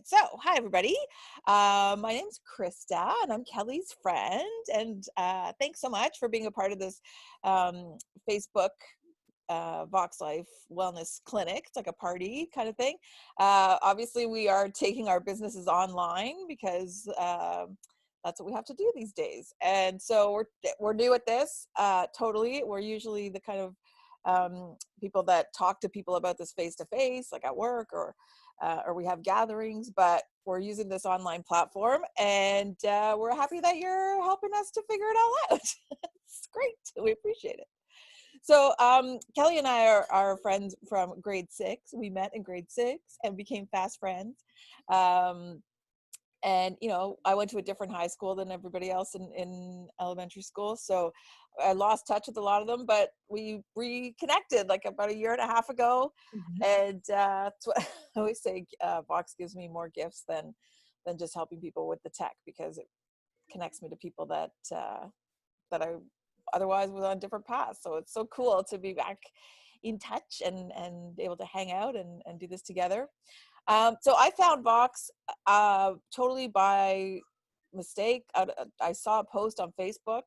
So, hi everybody. My name's Krista, and I'm Kelly's friend. And thanks so much for being a part of this Facebook VoxxLife Wellness Clinic. It's like a party kind of thing. Obviously, we are taking our businesses online because that's what we have to do these days. And so we're new at this. Totally, we're usually the kind of people that talk to people about this face to face, like at work or we have gatherings, but we're using this online platform, and we're happy that you're helping us to figure it all out. It's great. We appreciate it. So Kelly and I are friends from grade 6. We met in grade 6 and became fast friends. And, you know, I went to a different high school than everybody else in elementary school. So I lost touch with a lot of them, but we reconnected like about a year and a half ago. Mhm. And that's what I always say, Vox gives me more gifts than just helping people with the tech, because it connects me to people that I otherwise was on different paths. So it's so cool to be back in touch and able to hang out and do this together. So I found Vox totally by mistake. I saw a post on Facebook,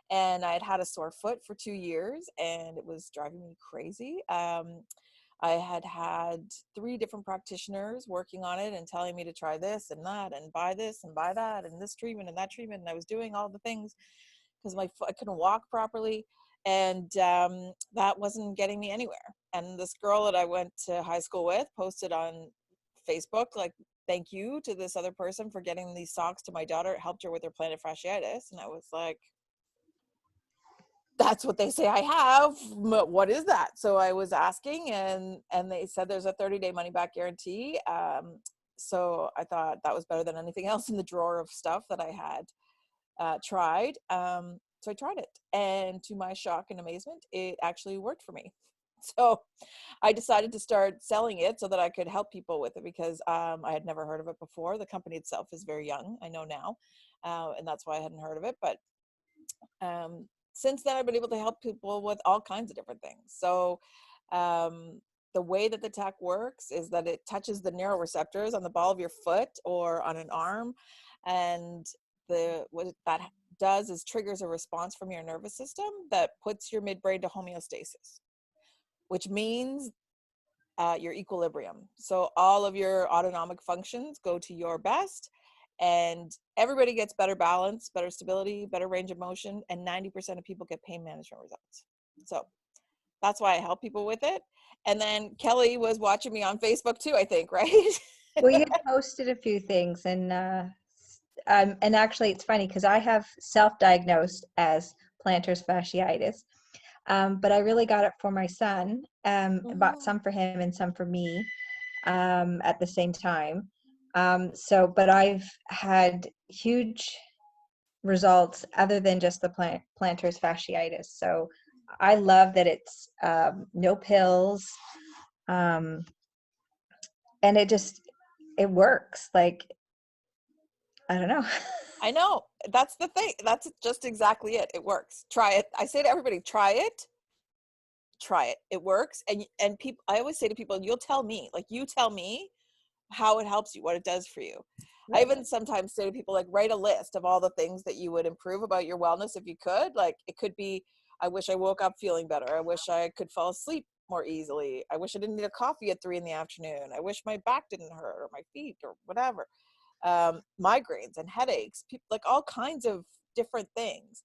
and I had had a sore foot for 2 years, and it was driving me crazy. I had had 3 different practitioners working on it and telling me to try this and that and buy this and buy that and this treatment and that treatment. And I was doing all the things because I couldn't walk properly. And that wasn't getting me anywhere. And this girl that I went to high school with posted on Facebook, like, thank you to this other person for getting these socks to my daughter. It helped her with her plantar fasciitis. And I was like, that's what they say I have. What is that? So I was asking, and they said there's a 30-day money back guarantee. So I thought that was better than anything else in the drawer of stuff that I had tried. So I tried it, and to my shock and amazement, it actually worked for me. So I decided to start selling it so that I could help people with it, because I had never heard of it before. The company itself is very young, I know now, and that's why I hadn't heard of it. But since then, I've been able to help people with all kinds of different things. So the way that the tech works is that it touches the neuroreceptors on the ball of your foot or on an arm, and what that does is triggers a response from your nervous system that puts your midbrain to homeostasis, which means your equilibrium. So all of your autonomic functions go to your best, and everybody gets better balance, better stability, better range of motion, and 90% of people get pain management results. So that's why I help people with it. And then Kelly was watching me on Facebook too, I think, right? Well, you had posted a few things, and actually, it's funny because I have self-diagnosed as plantar fasciitis, but I really got it for my son. Bought some for him and some for me at the same time. But I've had huge results other than just the plantar fasciitis. So I love that it's no pills, um, and it works. Like, I don't know. I know. That's the thing. That's just exactly it. It works. Try it. I say to everybody, try it. Try it. It works. And people, I always say to people, you tell me how it helps you, what it does for you. I even sometimes say to people, like, write a list of all the things that you would improve about your wellness if you could. Like, it could be, I wish I woke up feeling better. I wish I could fall asleep more easily. I wish I didn't need a coffee at 3 p.m. I wish my back didn't hurt, or my feet, or whatever. Migraines and headaches, like all kinds of different things.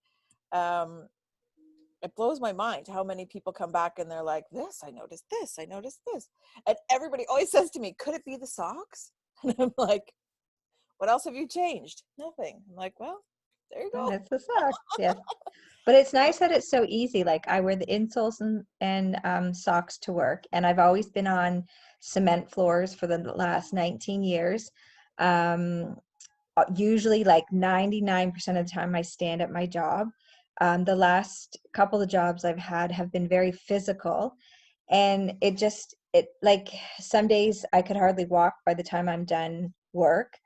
It blows my mind how many people come back and they're like, I noticed this. And everybody always says to me, could it be the socks? And I'm like, what else have you changed? Nothing. I'm like, well, there you And go. it's the socks, yes. But it's nice that it's so easy. Like, I wear the insoles and socks to work, and I've always been on cement floors for the last 19 years. Um, Usually, like 99% of the time, I stand at my job. The last couple of jobs I've had have been very physical, and it like some days I could hardly walk by the time I'm done work.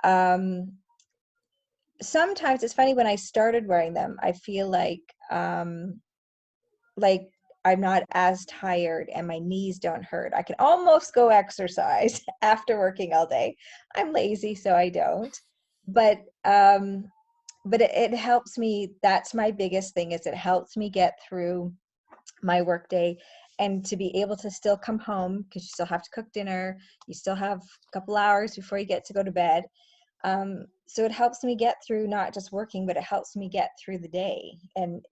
Um, Sometimes it's funny, when I started wearing them, I feel like I'm not as tired and my knees don't hurt. I can almost go exercise after working all day. I'm lazy, so I don't. But it helps me. That's my biggest thing, is it helps me get through my work day, and to be able to still come home, because you still have to cook dinner, you still have a couple hours before you get to go to bed. So it helps me get through not just working, but it helps me get through the day and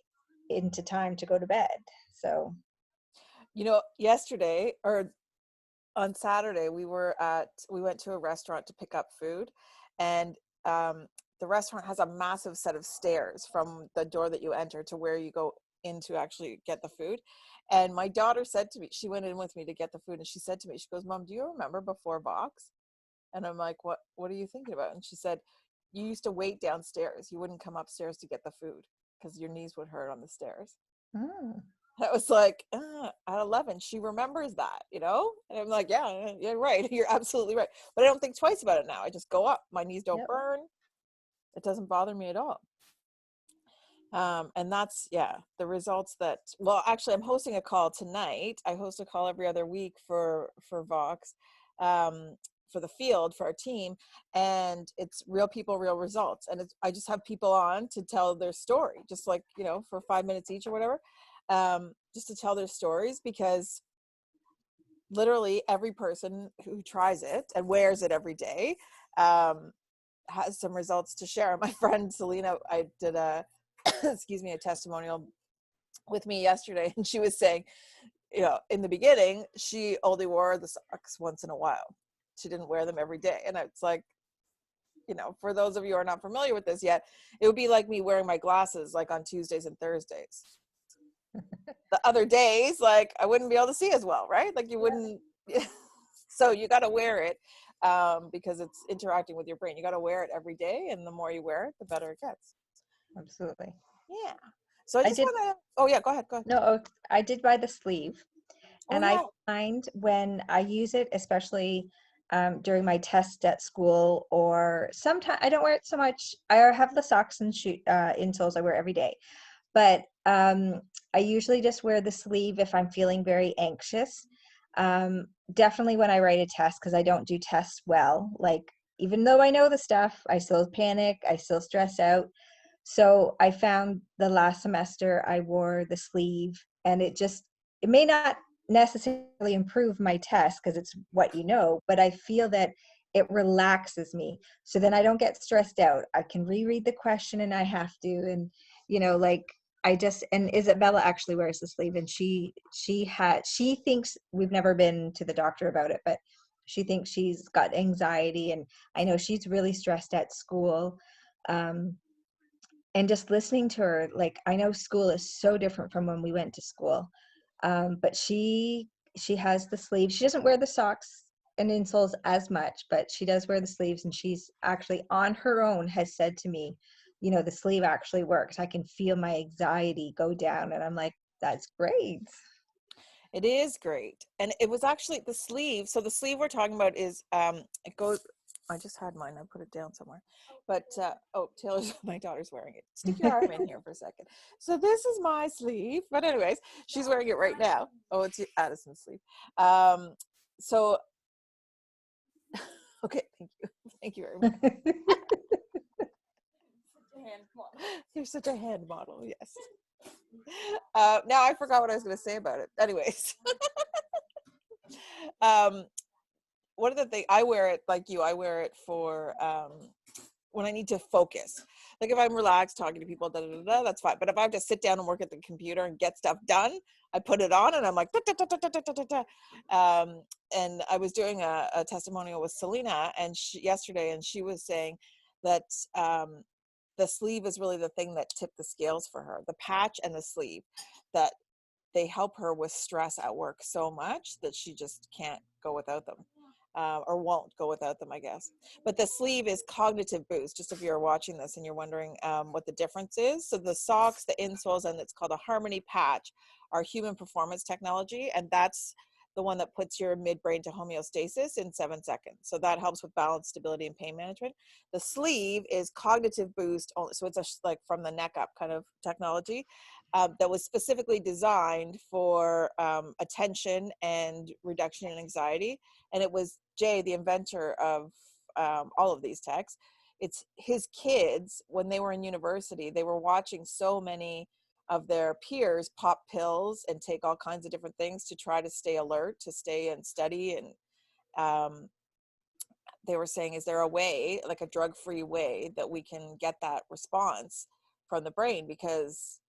into time to go to bed. So You know, yesterday or on Saturday, we went to a restaurant to pick up food, and the restaurant has a massive set of stairs from the door that you enter to where you go in to actually get the food. And my daughter said to me, she went in with me to get the food, and she said to me, she goes, "Mom, do you remember before Vox?" And I'm like, what are you thinking about? And she said, "You used to wait downstairs. You wouldn't come upstairs to get the food because your knees would hurt on the stairs." mm, I was like, at 11, she remembers that, you know? And I'm like, yeah, yeah, right. You're absolutely right. But I don't think twice about it now. I just go up. My knees don't yep. burn. It doesn't bother me at all. And that's, yeah, the results that, well, actually, I'm hosting a call tonight. I host a call every other week for Vox, for the field, for our team. And it's real people, real results. And I just have people on to tell their story, just like, you know, for 5 minutes each or whatever, just to tell their stories, because literally every person who tries it and wears it every day has some results to share. My friend Selena, I did a excuse me, a testimonial with me yesterday, and she was saying, you know, in the beginning she only wore the socks once in a while. She didn't wear them every day. And it's like, you know, for those of you who are not familiar with this yet, it would be like me wearing my glasses like on Tuesdays and Thursdays. The other days, like, I wouldn't be able to see as well, right? Like you wouldn't. So you got to wear it, because it's interacting with your brain. You got to wear it every day, and the more you wear it, the better it gets. Absolutely. Yeah. So I I just did. want to, oh yeah, go ahead, go ahead. No, I did buy the sleeve, Oh and I yeah. find when I use it, especially during my test at school, or sometimes I don't wear it so much. I have the socks and shoe insoles I wear every day, but I usually just wear the sleeve if I'm feeling very anxious. Definitely when I write a test, because I don't do tests well. Like, even though I know the stuff, I still panic, I still stress out. So I found the last semester I wore the sleeve, and it may not necessarily improve my test because it's what you know, but I feel that it relaxes me. So then I don't get stressed out. I can reread the question and I have to, and like, and Isabella actually wears the sleeve, and she thinks, we've never been to the doctor about it, but she thinks she's got anxiety, and I know she's really stressed at school. And just listening to her, like, I know school is so different from when we went to school, but she has the sleeves. She doesn't wear the socks and insoles as much, but she does wear the sleeves, and she's actually on her own has said to me, the sleeve actually works. I can feel my anxiety go down, and I'm like, that's great. It is great. And it was actually the sleeve. So the sleeve we're talking about is, it goes, I just had mine, I put it down somewhere. But, oh, Taylor's, my daughter's wearing it. Stick your arm in here for a second. So this is my sleeve. But anyways, she's wearing it right now. Oh, it's Addison's sleeve. So, okay, thank you. Thank you very much. You're such a hand model, yes. Now I forgot what I was going to say about it. Anyways, um, one of the things, I wear it like you. I wear it for when I need to focus. Like if I'm relaxed talking to people, that's fine. But if I have to sit down and work at the computer and get stuff done, I put it on and I'm like, da, da, da, da, da, da, da, da. And I was doing a testimonial with Selena and yesterday, and she was saying that the sleeve is really the thing that tipped the scales for her. The patch and the sleeve, that they help her with stress at work so much that she just can't go without them, or won't go without them, I guess. But the sleeve is cognitive boost, just if you're watching this and you're wondering what the difference is. So the socks, the insoles, and it's called a harmony patch, are human performance technology, and that's the one that puts your midbrain to homeostasis in 7 seconds. So that helps with balance, stability, and pain management. The sleeve is cognitive boost only. So it's like from the neck up kind of technology that was specifically designed for attention and reduction in anxiety. And it was Jay, the inventor of all of these techs. It's his kids, when they were in university, they were watching so many of their peers pop pills and take all kinds of different things to try to stay alert, to stay and study. And they were saying, is there a way, like a drug-free way, that we can get that response from the brain? Because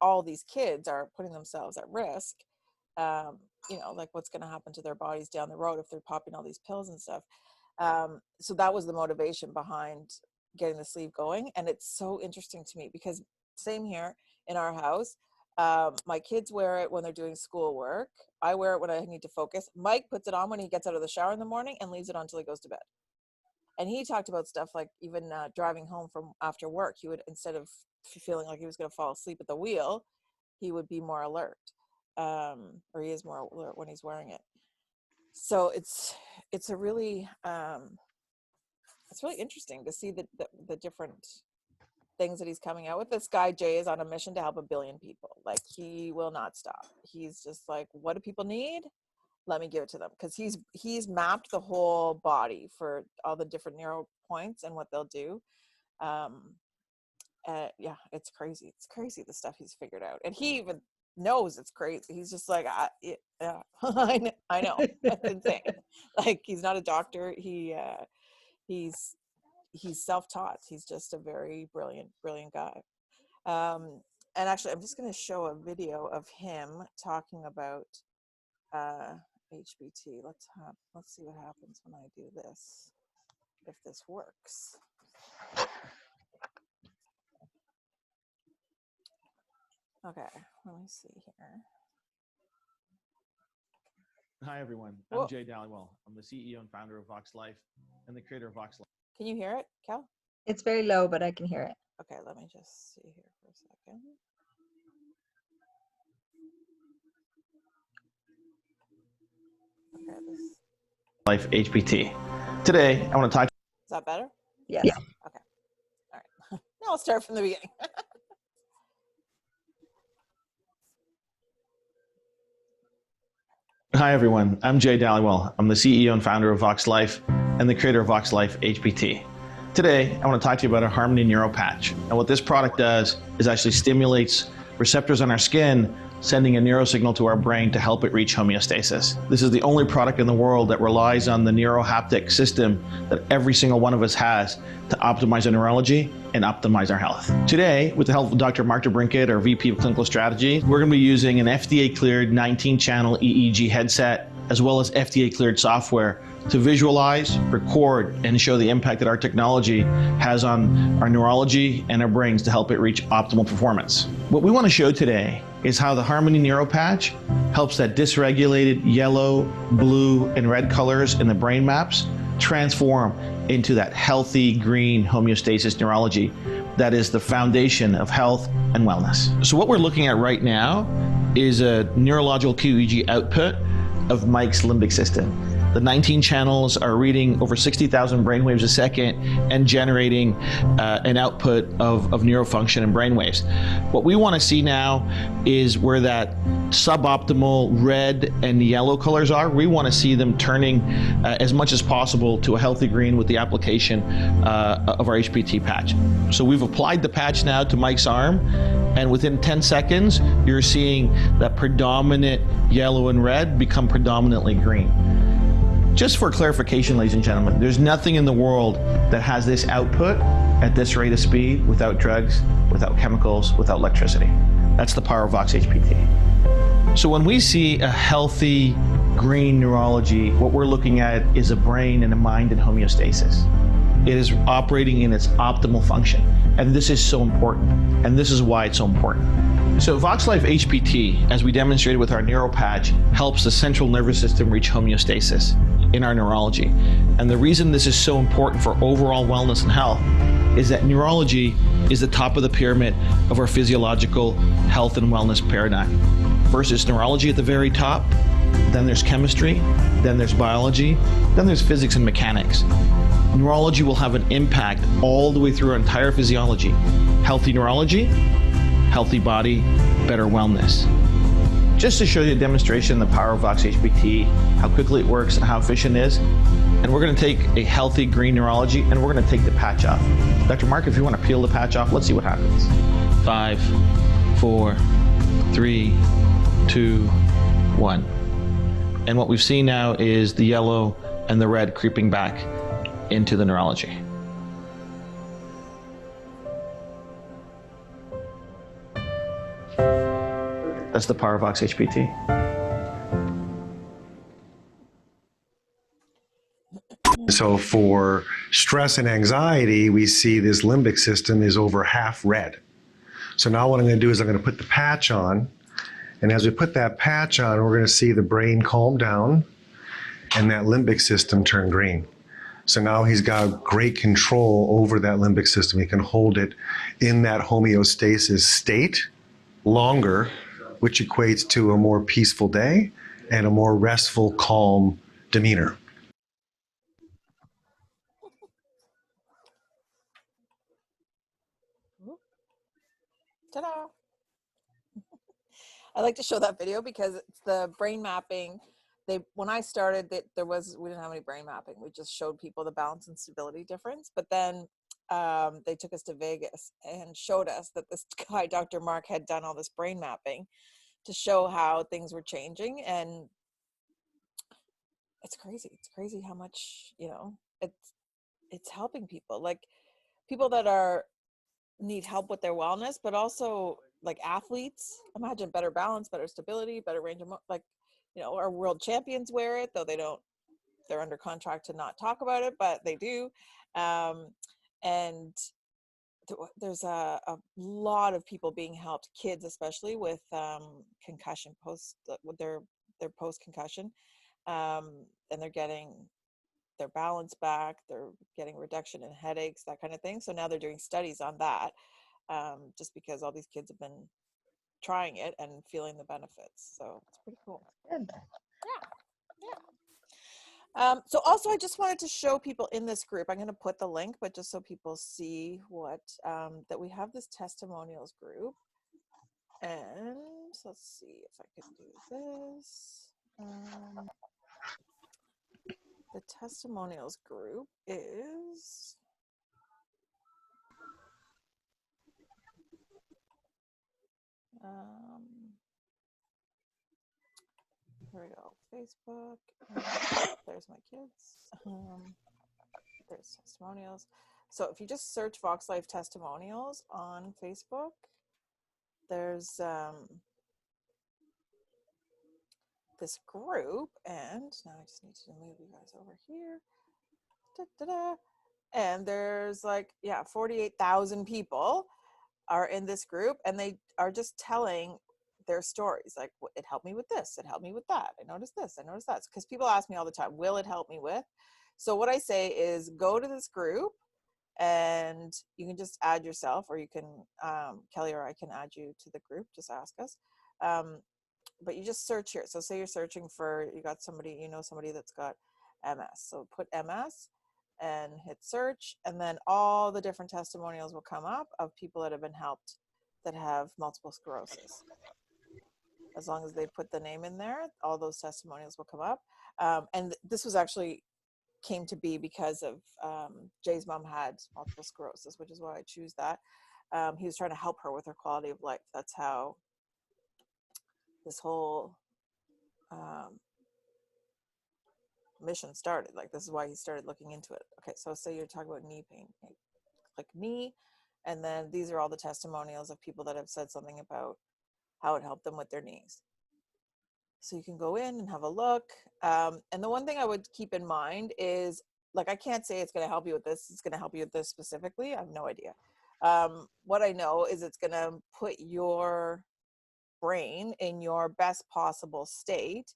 all these kids are putting themselves at risk. You know, like what's going to happen to their bodies down the road if they're popping all these pills and stuff. So that was the motivation behind getting the sleeve going. And it's so interesting to me because same here in our house. My kids wear it when they're doing schoolwork. I wear it when I need to focus. Mike puts it on when he gets out of the shower in the morning and leaves it on until he goes to bed. And he talked about stuff like even driving home from after work, he would, instead of feeling like he was going to fall asleep at the wheel, he would be more alert. Or he is more alert when he's wearing it. So it's a really it's really interesting to see the different things that he's coming out with. This guy Jay is on a mission to help 1 billion people. Like, he will not stop. He's just like, what do people need? Let me give it to them. Because he's mapped the whole body for all the different neuro points and what they'll do. Yeah, it's crazy. It's crazy the stuff he's figured out, and he even knows it's crazy. He's just like, yeah, I know, that's insane. Like, he's not a doctor. He's self-taught. He's just a very brilliant guy. And actually, I'm just going to show a video of him talking about HBT. Let's see what happens when I do this, if this works. Okay, let me see here. Hi, everyone. I'm Jay Dallywell. I'm the CEO and founder of VoxxLife and the creator of VoxxLife. Can you hear it, Cal? It's very low, but I can hear it. Okay, let me just see here for a second. Okay, this. Life HBT. Today, I want to talk. Is that better? Yes. Yeah. Okay. All right. Now I'll start from the beginning. Hi, everyone. I'm Jay Dallywell. I'm the CEO and founder of VoxxLife and the creator of VoxxLife HBT. Today, I want to talk to you about a Harmony Neuro Patch. And what this product does is actually stimulates receptors on our skin, sending a neurosignal to our brain to help it reach homeostasis. This is the only product in the world that relies on the neurohaptic system that every single one of us has to optimize our neurology and optimize our health. Today, with the help of Dr. Mark DeBrincat, our VP of Clinical Strategy, we're going to be using an FDA-cleared 19-channel EEG headset, as well as FDA-cleared software to visualize, record, and show the impact that our technology has on our neurology and our brains to help it reach optimal performance. What we want to show today is how the Harmony Neuro Patch helps that dysregulated yellow, blue, and red colors in the brain maps transform into that healthy green homeostasis neurology that is the foundation of health and wellness. So what we're looking at right now is a neurological QEEG output of Mike's limbic system. The 19 channels are reading over 60,000 brainwaves a second and generating an output of neurofunction and brainwaves. What we want to see now is where that suboptimal red and yellow colors are. We want to see them turning as much as possible to a healthy green with the application of our HBT patch. So we've applied the patch now to Mike's arm, and within 10 seconds, you're seeing that predominant yellow and red become predominantly green. Just for clarification, ladies and gentlemen, there's nothing in the world that has this output at this rate of speed without drugs, without chemicals, without electricity. That's the power of Vox HBT. So when we see a healthy green neurology, what we're looking at is a brain and a mind in homeostasis. It is operating in its optimal function. And this is so important. And this is why it's so important. So VoxxLife HBT, as we demonstrated with our neuro patch, helps the central nervous system reach homeostasis in our neurology. And the reason this is so important for overall wellness and health is that neurology is the top of the pyramid of our physiological health and wellness paradigm. First, it's neurology at the very top, then there's chemistry, then there's biology, then there's physics and mechanics. Neurology will have an impact all the way through our entire physiology. Healthy neurology, healthy body, better wellness. Just to show you a demonstration of the power of VoxxHPT, how quickly it works and how efficient it is. And we're gonna take a healthy green neurology and we're gonna take the patch off. Dr. Mark, if you wanna peel the patch off, let's see what happens. 5, 4, 3, 2, 1. And what we've seen now is the yellow and the red creeping back into the neurology. That's the power of VoxxHPT. So for stress and anxiety, we see this limbic system is over half red. So now what I'm going to do is I'm going to put the patch on. And as we put that patch on, we're going to see the brain calm down and that limbic system turn green. So now he's got great control over that limbic system. He can hold it in that homeostasis state longer, which equates to a more peaceful day and a more restful, calm demeanor. Ta-da! I like to show that video because it's the brain mapping. When I started, we didn't have any brain mapping. We just showed people the balance and stability difference. But then they took us to Vegas and showed us that this guy, Dr. Mark, had done all this brain mapping to show how things were changing. And it's crazy. It's crazy how much, it's helping people. Like people that need help with their wellness, but also like athletes. Imagine better balance, better stability, better range of our world champions wear it, though they're under contract to not talk about it, but they do. And there's a lot of people being helped, kids especially, with concussion with their post concussion, and they're getting their balance back, they're getting reduction in headaches, that kind of thing. So now they're doing studies on that, just because all these kids have been trying it and feeling the benefits. So it's pretty cool. Good. Yeah. So also I just wanted to show people in this group, I'm going to put the link, but just so people see that we have this testimonials group. And let's see if I can do this. The testimonials group is here we go, Facebook. There's my kids. There's testimonials. So if you just search VoxxLife testimonials on Facebook, there's this group, and now I just need to move you guys over here. Da-da-da. And there's 48,000 people are in this group, and they are just telling their stories. Like, it helped me with this, it helped me with that, I noticed this, I noticed that. Because people ask me all the time, will it help me with? So what I say is go to this group, and you can just add yourself, or you can, Kelly or I can add you to the group, just ask us. But you just search here. So say you're searching for, somebody that's got MS. So put MS and hit search, and then all the different testimonials will come up of people that have been helped that have multiple sclerosis. As long as they put the name in there, all those testimonials will come up. And this was actually came to be because of Jay's mom had multiple sclerosis, which is why I choose that. He was trying to help her with her quality of life. That's how this whole mission started. This is why he started looking into it. Okay, so say you're talking about knee pain. Okay, click knee, and then these are all the testimonials of people that have said something about how it helped them with their knees. So you can go in and have a look. And the one thing I would keep in mind is, I can't say it's going to help you with this, it's going to help you with this specifically. I have no idea. What I know is it's going to put your brain in your best possible state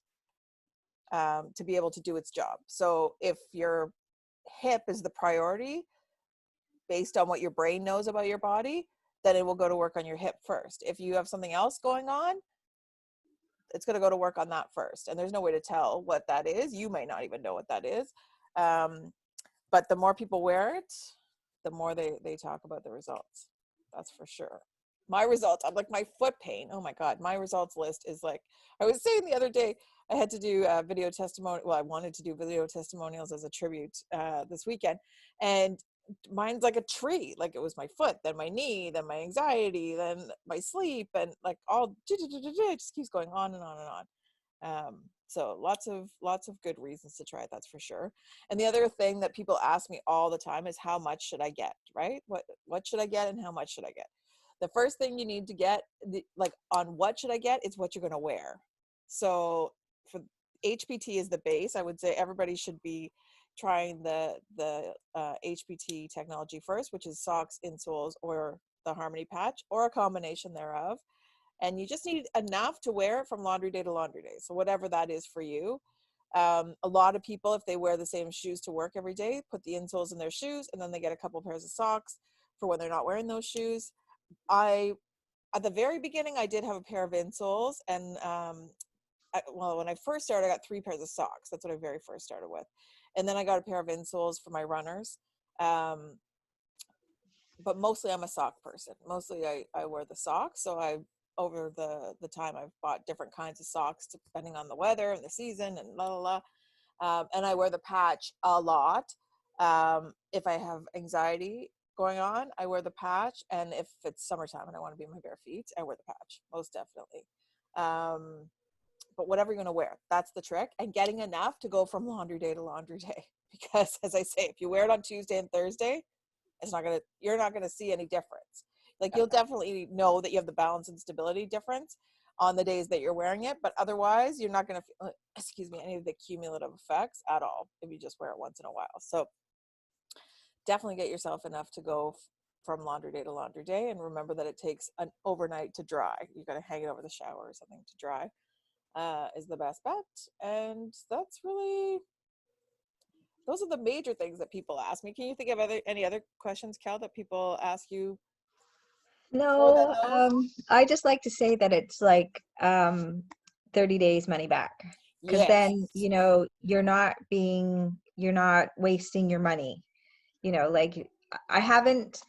to be able to do its job. So if your hip is the priority based on what your brain knows about your body, then it will go to work on your hip first. If you have something else going on, it's going to go to work on that first. And there's no way to tell what that is. You may not even know what that is. But the more people wear it, the more they talk about the results. That's for sure. My results, I'm like, my foot pain, oh my God, my results list is like, I was saying the other day, I had to do a video testimony. Well, I wanted to do video testimonials as a tribute this weekend. And mine's like a tree. Like it was my foot, then my knee, then my anxiety, then my sleep, and like all, it just keeps going on and on and on. So lots of good reasons to try it, that's for sure. And the other thing that people ask me all the time is, how much should I get, right? What should I get and how much should I get? The first thing you need to get, like on what should I get, is what you're going to wear. So for HPT is the base. I would say everybody should be trying the HPT technology first, which is socks, insoles, or the Harmony patch, or a combination thereof. And you just need enough to wear it from laundry day to laundry day. So whatever that is for you. A lot of people, if they wear the same shoes to work every day, put the insoles in their shoes, and then they get a couple pairs of socks for when they're not wearing those shoes. At the very beginning, I did have a pair of insoles, and when I first started, I got 3 pairs of socks. That's what I very first started with. And then I got a pair of insoles for my runners. But mostly I'm a sock person. Mostly I wear the socks. So over the time, I've bought different kinds of socks depending on the weather and the season and la la la. And I wear the patch a lot. If I have anxiety going on, I wear the patch. And if it's summertime and I want to be in my bare feet, I wear the patch, most definitely. But whatever you're going to wear, that's the trick. And getting enough to go from laundry day to laundry day. Because as I say, if you wear it on Tuesday and Thursday, you're not gonna see any difference. Like you'll definitely know that you have the balance and stability difference on the days that you're wearing it, but otherwise you're not gonna feel, any of the cumulative effects at all if you just wear it once in a while. So definitely get yourself enough to go from laundry day to laundry day, and remember that it takes an overnight to dry. You gotta hang it over the shower or something to dry. Is the best bet. And that's really, those are the major things that people ask me. Can you think of any other questions, Kel, that people ask you more than No, those? I just like to say that it's like 30 days money back. Because Yes. then, you're not wasting your money. Like I haven't,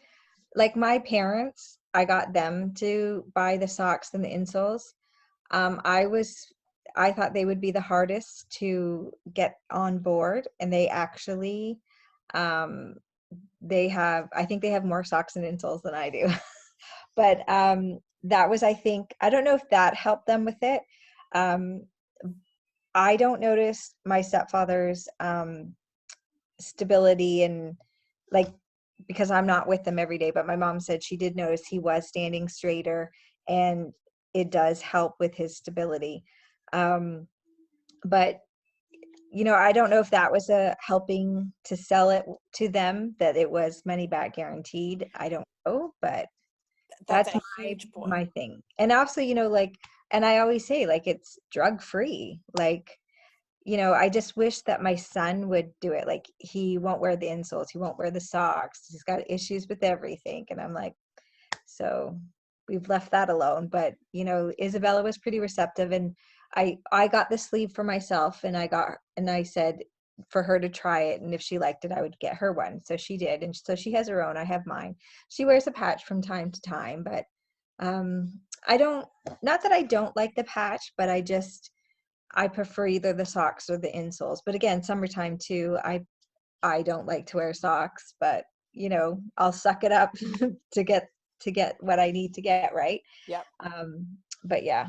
like my parents, I got them to buy the socks and the insoles. I thought they would be the hardest to get on board, and they actually, um, I think they have more socks and insoles than I do. But that was, I think, I don't know if that helped them with it. Um, I don't notice my stepfather's stability, and like, because I'm not with them every day, but my mom said she did notice he was standing straighter, and it does help with his stability. But I don't know if that was a helping to sell it to them, that it was money back guaranteed. I don't know, but That's that's a huge point. my thing. And also, like, and I always say, like, it's drug free. Like, I just wish that my son would do it. Like, he won't wear the insoles, he won't wear the socks, he's got issues with everything. And I'm like, so we've left that alone. But Isabella was pretty receptive, and I got the sleeve for myself, and I said for her to try it, and if she liked it, I would get her one. So she did, and so she has her own, I have mine. She wears a patch from time to time, but I don't, not that I don't like the patch, but I prefer either the socks or the insoles. But again, summertime too, I don't like to wear socks, but I'll suck it up to get what I need to get, right. Yep. But yeah.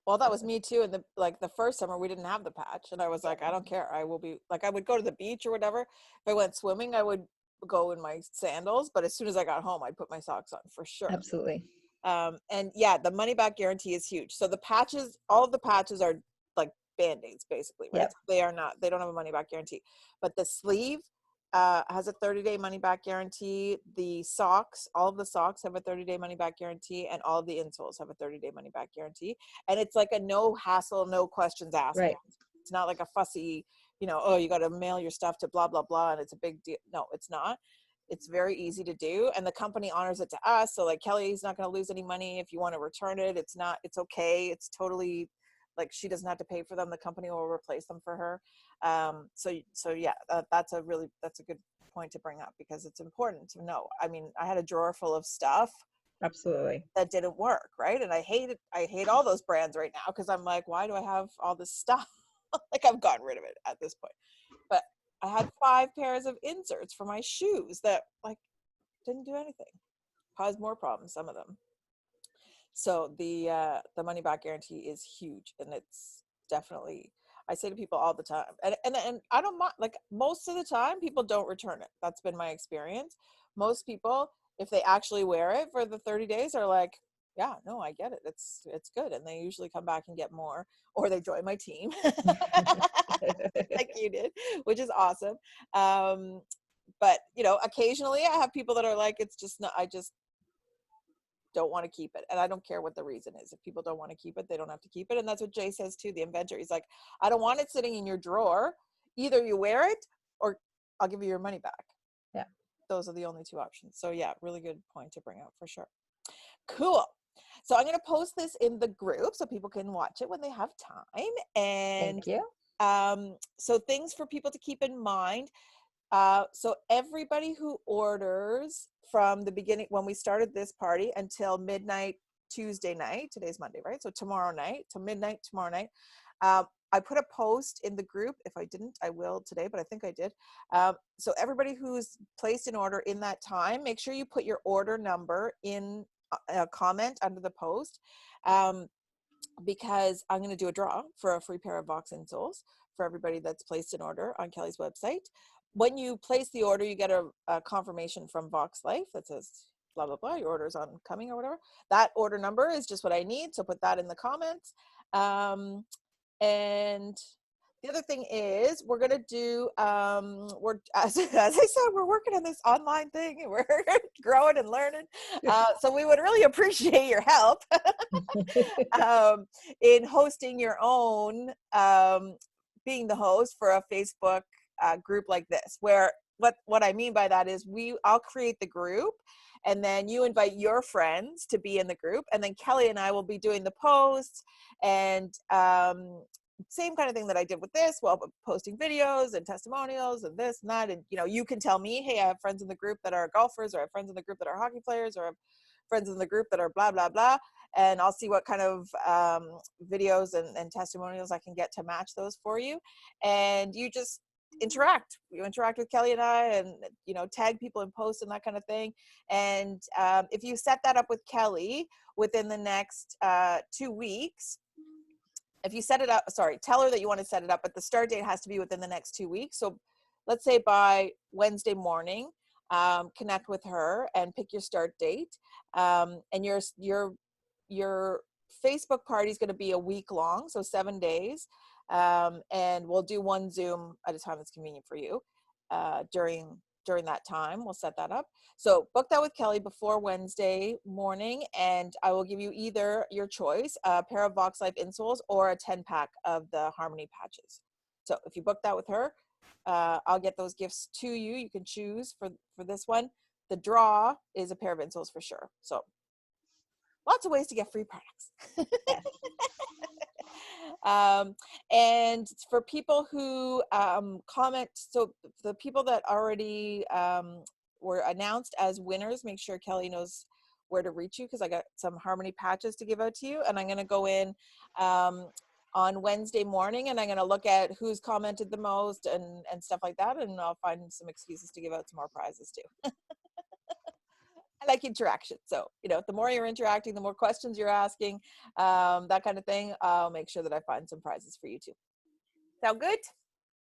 Well, that was me too. And the first summer we didn't have the patch, and I was like, I don't care. I will be like, I would go to the beach or whatever. If I went swimming, I would go in my sandals, but as soon as I got home, I'd put my socks on for sure. Absolutely. And yeah, the money back guarantee is huge. So the patches, all of the patches are like band-aids basically, right? Yep. So they don't have a money back guarantee. But the sleeve has a 30-day money back guarantee. The socks, all of the socks have a 30-day money back guarantee, and all of the insoles have a 30-day money back guarantee. And it's like a no hassle, no questions asked. Right. It's not like a fussy, oh, you got to mail your stuff to blah, blah, blah, and it's a big deal. No, it's not. It's very easy to do, and the company honors it to us. So like, Kelly's not going to lose any money if you want to return it. It's okay. It's totally like she doesn't have to pay for them. The company will replace them for her. So yeah, that's a good point to bring up, because it's important to know. I mean, I had a drawer full of stuff Absolutely. that didn't work, right? And I hate all those brands right now, because I'm like, why do I have all this stuff? Like, I've gotten rid of it at this point. But I had 5 pairs of inserts for my shoes that like didn't do anything, caused more problems, some of them. So the money back guarantee is huge, and it's definitely, I say to people all the time, and I don't mind, like, most of the time people don't return it. That's been my experience. Most people, if they actually wear it for the 30 days, are like, yeah, no, I get it. It's good. And they usually come back and get more, or they join my team like you did, which is awesome. But occasionally I have people that are like, it's just not, I just don't want to keep it. And I don't care what the reason is. If people don't want to keep it, they don't have to keep it. And that's what Jay says too, the inventor. He's like, I don't want it sitting in your drawer. Either you wear it or I'll give you your money back. Yeah. Those are the only 2 options. So yeah, really good point to bring up for sure. Cool. So I'm going to post this in the group so people can watch it when they have time. And Thank you. so things for people to keep in mind. So everybody who orders from the beginning, when we started this party, until midnight Tuesday night, today's Monday, right? So tomorrow night, till midnight tomorrow night, I put a post in the group. If I didn't, I will today, but I think I did. So everybody who's placed an order in that time, make sure you put your order number in a comment under the post, because I'm going to do a draw for a free pair of Vox insoles for everybody that's placed an order on Kelly's website. When you place the order, you get a confirmation from VoxxLife that says blah, blah, blah, your order's on coming or whatever. That order number is just what I need, so put that in the comments. And the other thing is, we're going to do, as I said, we're working on this online thing, and we're growing and learning. So we would really appreciate your help in hosting your own, being the host for a Facebook group like this, where what I mean by that is I'll create the group, and then you invite your friends to be in the group, and then Kelly and I will be doing the posts, and same kind of thing that I did with this, well, posting videos and testimonials and this and that. And you can tell me, hey, I have friends in the group that are golfers, or I have friends in the group that are hockey players, or I have friends in the group that are blah blah blah, and I'll see what kind of videos and testimonials I can get to match those for you. And you just interact with Kelly and I, and tag people in posts and that kind of thing. And if you set that up with Kelly within the next 2 weeks, if you set it up, tell her that you want to set it up, but the start date has to be within the next 2 weeks. So let's say by Wednesday morning, connect with her and pick your start date. And your Facebook party is going to be a week long, so 7 days. And we'll do one Zoom at a time that's convenient for you during that time. We'll set that up. So book that with Kelly before Wednesday morning, and I will give you either your choice, a pair of VoxxLife insoles or a 10-pack of the Harmony patches. So if you book that with her, I'll get those gifts to you. You can choose for this one. The draw is a pair of insoles for sure. So lots of ways to get free products. And for people who comment, so the people that already were announced as winners, make sure Kelly knows where to reach you, because I got some Harmony patches to give out to you, and I'm going to go in on Wednesday morning, and I'm going to look at who's commented the most and stuff like that, and I'll find some excuses to give out some more prizes too. I like interaction. So, the more you're interacting, the more questions you're asking, that kind of thing, I'll make sure that I find some prizes for you too. Sound good?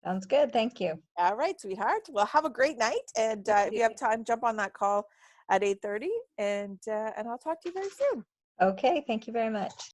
Sounds good. Thank you. All right, sweetheart. Well, have a great night. And if you have time, jump on that call at 8:30, and I'll talk to you very soon. Okay. Thank you very much.